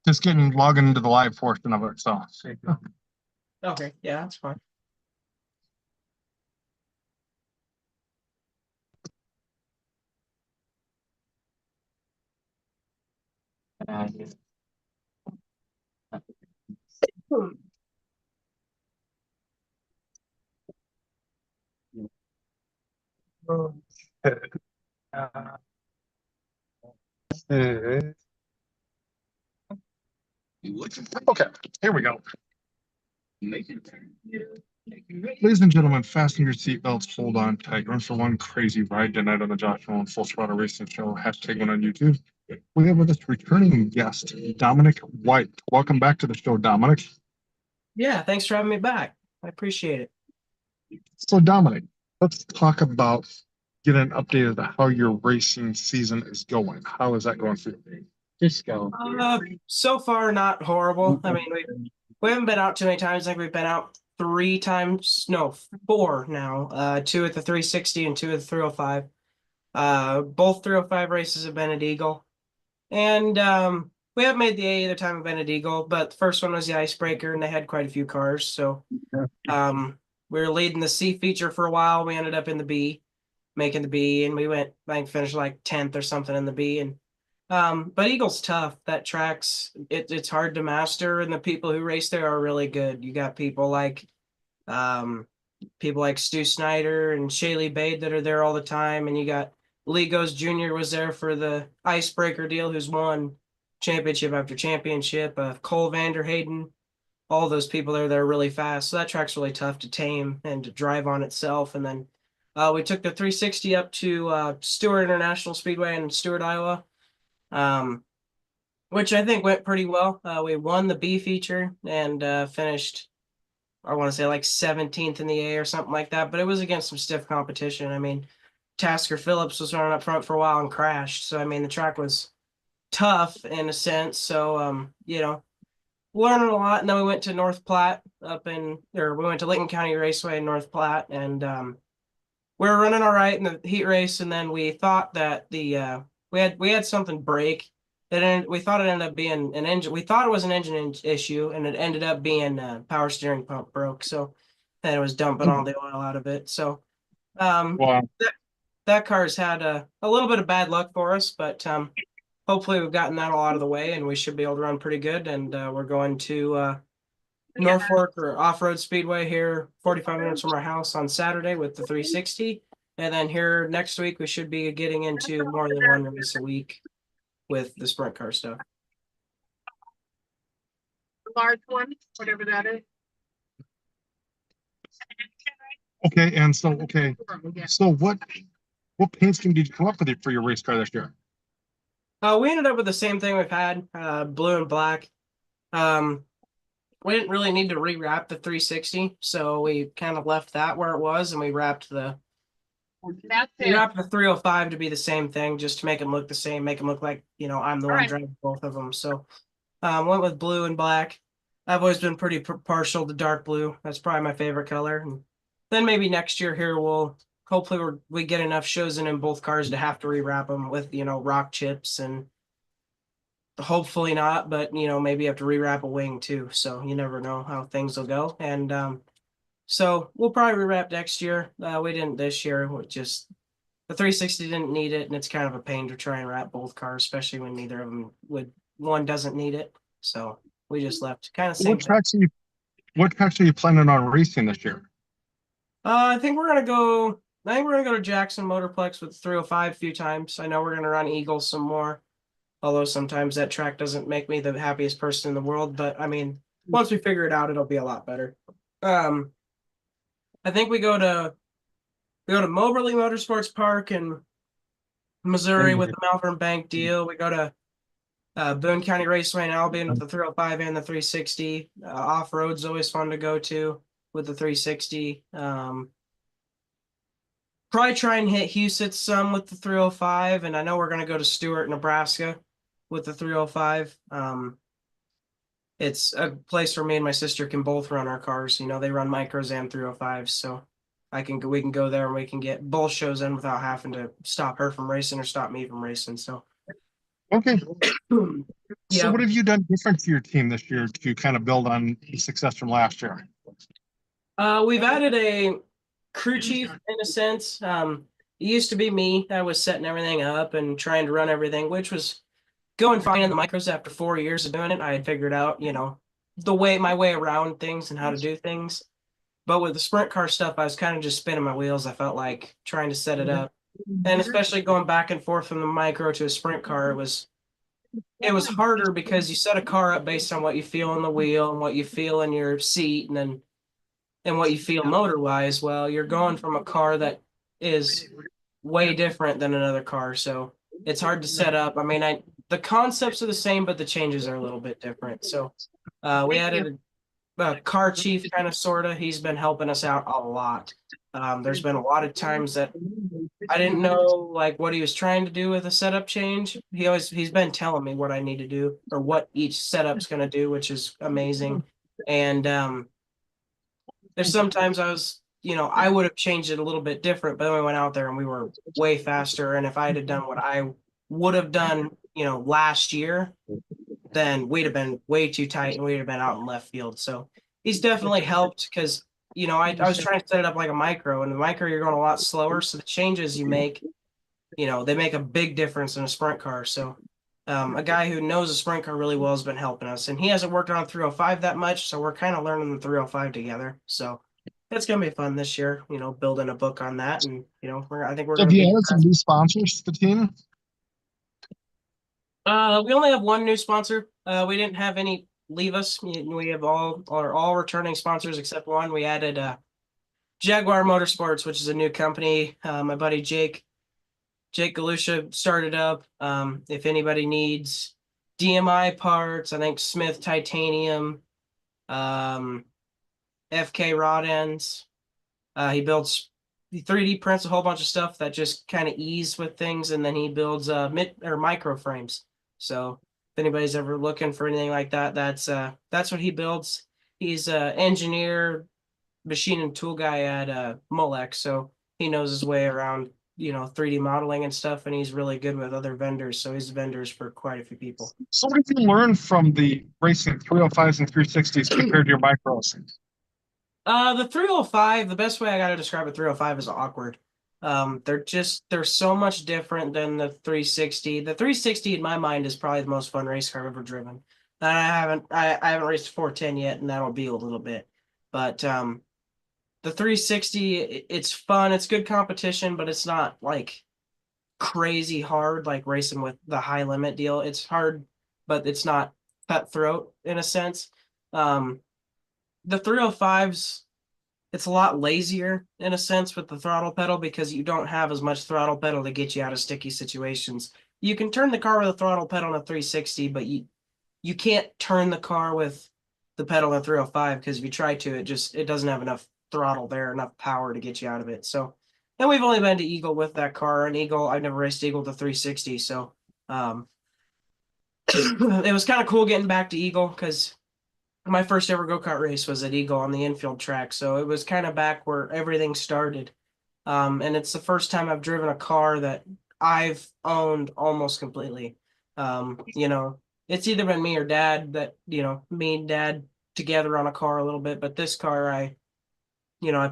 Just getting logging into the live portion of it, so. Okay, yeah, that's fine. Okay, here we go. Ladies and gentlemen, fasten your seatbelts, hold on tight. Run for one crazy ride tonight on the Josh Nolan Full Throttle Racing Show. #1 on YouTube. We have with us returning guest, Domonic White. Welcome back to the show, Domonic. Yeah, thanks for having me back. I appreciate it. So, Domonic, let's talk about get an update of how your racing season is going. How is that going for you? Just go. So far, not horrible. I mean, we haven't been out too many times. I think we've been out 3 times, no, 4 now. 2 at the 360 and 2 at the 305. Both 305 races have been at Eagle. And we haven't made the A either time we've been at Eagle, but the first one was the Icebreaker, and they had quite a few cars. So we were leading the C feature for a while. We ended up in the B, making the B, and we went, I think, finished like 10th or something in the B. And but Eagle's tough. That it's hard to master, and the people who race there are really good. You got people like Stu Snyder and Shaylee Bade that are there all the time, and you got Legos Jr. was there for the Icebreaker deal, who's won championship after championship. Cole Vanderhayden, all those people are there really fast. So that track's really tough to tame and to drive on itself. And then we took the 360 up to Stewart International Speedway in Stewart, Iowa. Which I think went pretty well. We won the B feature and finished, I want to say like 17th in the A or something like that, but it was against some stiff competition. I mean, Tasker Phillips was running up front for a while and crashed. So, I mean, the track was tough in a sense. So, learning a lot. And then we went to North Platte we went to Lincoln County Raceway in North Platte, and we were running all right in the heat race. And then we thought that we had something break. We thought it ended up being an engine. We thought it was an engine issue, and it ended up being power steering pump broke. So then it was dumping all the oil out of it. So Wow. that car's had a little bit of bad luck for us, but hopefully we've gotten that all out of the way, and we should be able to run pretty good. And we're going to Norfolk or Off-Road Speedway here, 45 minutes from our house on Saturday with the 360. And then here next week, we should be getting into more than one race a week with the sprint car stuff. Large one, whatever that is. Okay, and so what paint scheme did you come up with for your race car this year? We ended up with the same thing we've had, blue and black. We didn't really need to rewrap the 360, so we kind of left that where it was, and we wrapped the 305 to be the same thing, just to make them look the same, make them look like, I'm the one driving both of them. So went with blue and black. I've always been pretty partial to dark blue. That's probably my favorite color. And then maybe next year here hopefully we get enough shows in both cars to have to rewrap them with, rock chips, and hopefully not, but maybe you have to rewrap a wing too. So you never know how things will go. And so we'll probably rewrap next year. We didn't this year. Just the 360 didn't need it, and it's kind of a pain to try and wrap both cars, especially when neither of them one doesn't need it. So we just left kind of same. What tracks are you planning on racing this year? I think we're gonna go to Jackson Motorplex with 305 a few times. I know we're gonna run Eagle some more, although sometimes that track doesn't make me the happiest person in the world. But I mean, once we figure it out, it'll be a lot better. I think we go to Moberly Motorsports Park in Missouri with the Malvern Bank deal. We go to Boone County Raceway in Albion with the 305 and the 360. Off-road's always fun to go to with the 360. Probably try and hit Huset's some with the 305, and I know we're going to go to Stewart, Nebraska with the 305. It's a place where me and my sister can both run our cars. They run micros and 305s, so we can go there and we can get both shows in without having to stop her from racing or stop me from racing. So Okay. So Yeah. what have you done different to your team this year to kind of build on the success from last year? We've added a crew chief in a sense. It used to be me. I was setting everything up and trying to run everything, which was going fine in the micros after 4 years of doing it. I had figured out, my way around things and how to do things. But with the sprint car stuff, I was kind of just spinning my wheels. I felt like trying to set it up. And especially going back and forth from the micro to a sprint car, it was harder because you set a car up based on what you feel in the wheel and what you feel in your seat and what you feel motor wise. Well, you're going from a car that is way different than another car, so it's hard to set up. I mean, the concepts are the same, but the changes are a little bit different. So we Thank you. added a car chief kind of sorta. He's been helping us out a lot. There's been a lot of times that I didn't know like what he was trying to do with a setup change. He's been telling me what I need to do or what each setup's going to do, which is amazing. And there's sometimes I would have changed it a little bit different, but then we went out there and we were way faster. And if I had done what I would have done, last year, then we'd have been way too tight and we'd have been out in left field. So he's definitely helped because, I was trying to set it up like a micro, and the micro you're going a lot slower. So the changes you make, they make a big difference in a sprint car. So a guy who knows a sprint car really well has been helping us, and he hasn't worked on 305 that much, so we're kind of learning the 305 together. So it's gonna be fun this year, building a book on that, and I think we're Have gonna you be. added some new sponsors to the team? We only have one new sponsor. We didn't have any leave us. We have all returning sponsors except one. We added Jaguar Motorsports, which is a new company. My buddy Jake Galusha started up. If anybody needs DMI parts, I think Smith Titanium, um, FK rod ends. He 3D prints a whole bunch of stuff that just kind of ease with things, and then he builds micro frames. So if anybody's ever looking for anything like that, that's what he builds. He's an engineer, machine and tool guy at Molex, so he knows his way around 3D modeling and stuff, and he's really good with other vendors. So he's vendors for quite a few people. So what have you learned from the racing 305s and 360s compared to your micros? The 305, the best way I gotta describe a 305 is awkward. They're so much different than the 360. The 360 in my mind is probably the most fun race car I've ever driven. And I haven't raced 410 yet, and that'll be a little bit. But the 360, it's fun, it's good competition, but it's not like crazy hard like racing with the high limit deal. It's hard, but it's not cutthroat in a sense. Um, the 305s, it's a lot lazier in a sense with the throttle pedal because you don't have as much throttle pedal to get you out of sticky situations. You can turn the car with a throttle pedal in a 360, but you can't turn the car with the pedal in a 305 because if you try to, it doesn't have enough throttle there, enough power to get you out of it. So, and we've only been to Eagle with that car, and Eagle, I've never raced Eagle to 360, so it was kind of cool getting back to Eagle because my first ever go-kart race was at Eagle on the infield track. So it was kind of back where everything started. And it's the first time I've driven a car that I've owned almost completely. It's either been me or dad that, me and dad together on a car a little bit, but this car I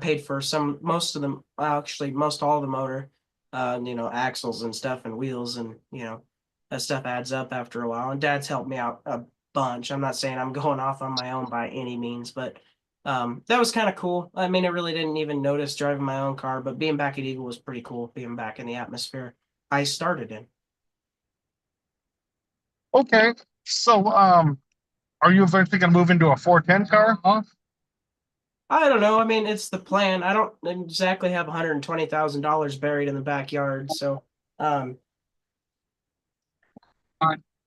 paid for most of them, actually most all the motor, axles and stuff and wheels and, that stuff adds up after a while. And dad's helped me out a bunch. I'm not saying I'm going off on my own by any means, but that was kind of cool. I mean, I really didn't even notice driving my own car, but being back at Eagle was pretty cool, being back in the atmosphere I started in. Okay. So are you eventually going to move into a 410 car? Huh? I don't know. I mean, it's the plan. I don't exactly have $120,000 buried in the backyard, so um,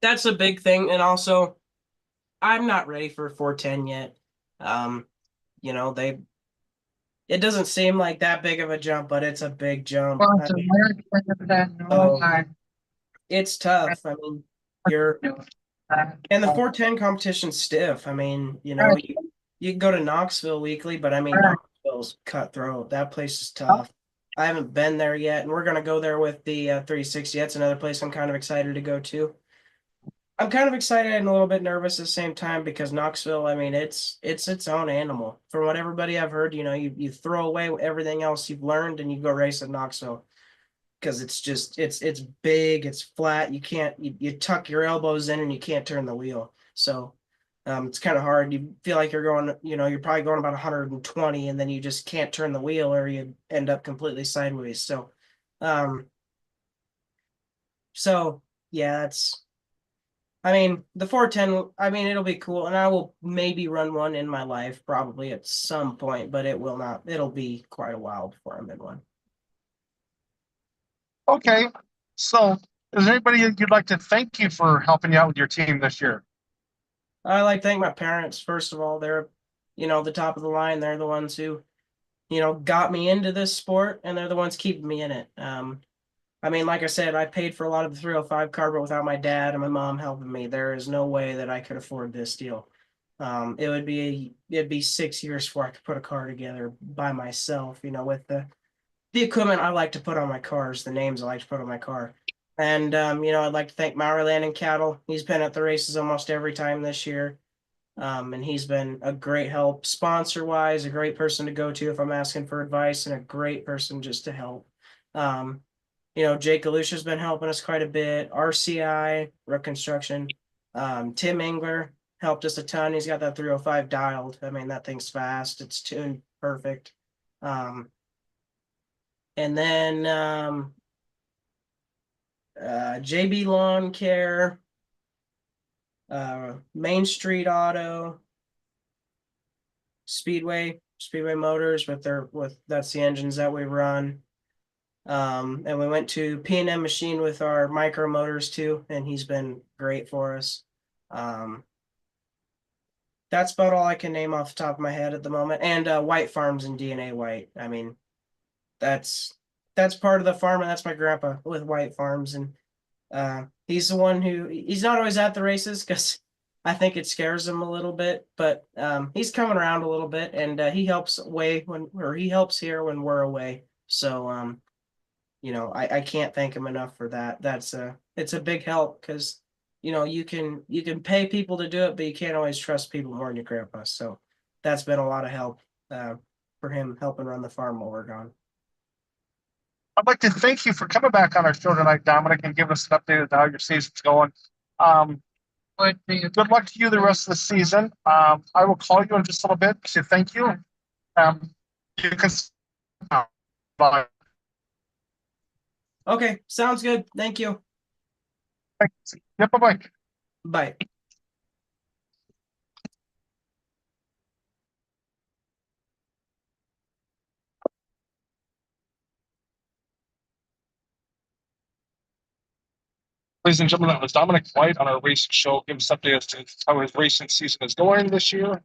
that's a big thing. And also, I'm not ready for 410 yet. Um, you know, they it doesn't seem like that big of a jump, but it's a big jump. Well, I it's a mean, very expensive than so Nolan. it's tough. I mean, you're and the 410 competition's stiff. I mean, you can go to Knoxville weekly, but I mean, Knoxville's cutthroat. That place is tough. I haven't been there yet, and we're gonna go there with the 360. That's another place I'm kind of excited to go to. I'm kind of excited and a little bit nervous at the same time because Knoxville, I mean, it's its own animal. From what everybody I've heard, you throw away everything else you've learned and you go race at Knoxville because it's just it's big, it's flat. You can't you tuck your elbows in and you can't turn the wheel. So it's kind of hard. You feel like you're going, you're probably going about 120 and then you just can't turn the wheel or you end up completely sideways. Um, so yeah, that's I mean, the 410, I mean, it'll be cool, and I will maybe run one in my life, probably at some point, but it will not. It'll be quite a while before I'm in one. Okay. So is there anybody you'd like to thank you for helping you out with your team this year? I like to thank my parents, first of all. They're, the top of the line. They're the ones who, got me into this sport, and they're the ones keeping me in it. I mean, like I said, I paid for a lot of the 305 car, but without my dad and my mom helping me, there is no way that I could afford this deal. It'd be 6 years before I could put a car together by myself, with the equipment I like to put on my cars, the names I like to put on my car. And I'd like to thank Maurer Land and Cattle. He's been at the races almost every time this year. And he's been a great help sponsor wise, a great person to go to if I'm asking for advice, and a great person just to help. Um, Jake Galusha's been helping us quite a bit. RCI, Rook Construction. Tim Engler helped us a ton. He's got that 305 dialed. I mean, that thing's fast. It's tuned perfect. And then JB Lawn Care, Main Street Auto, Speedway Motors with that's the engines that we run. And we went to P&M Machine with our micro motors too, and he's been great for us. That's about all I can name off the top of my head at the moment. And White Farms and DNA White. I mean, that's part of the farm, and that's my grandpa with White Farms, and he's the one he's not always at the races because I think it scares him a little bit, but he's coming around a little bit, and he helps he helps here when we're away. So I can't thank him enough for that. It's a big help because you can pay people to do it, but you can't always trust people more than your grandpa. So that's been a lot of help uh, for him helping run the farm while we're gone. I'd like to thank you for coming back on our show tonight, Dominic, and giving us an update of how your season's going. Um, good luck to you the rest of the season. I will call you in just a little bit to say thank you. You can. Bye. Okay, sounds good. Thank you. Thanks. Yep, bye-bye. Bye. Ladies and gentlemen, that was Dominic White on our racing show. Give us an update as to how his racing season is going this year.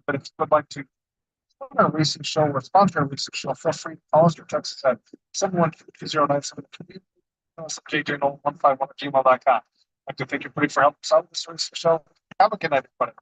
But if you would like to sponsor our racing show or sponsor our racing show, feel free to call us or text us at 712-209-72. JJ Nolan 151@gmail.com. I'd like to thank everybody for helping us out with this racing show. Have a good night, everybody.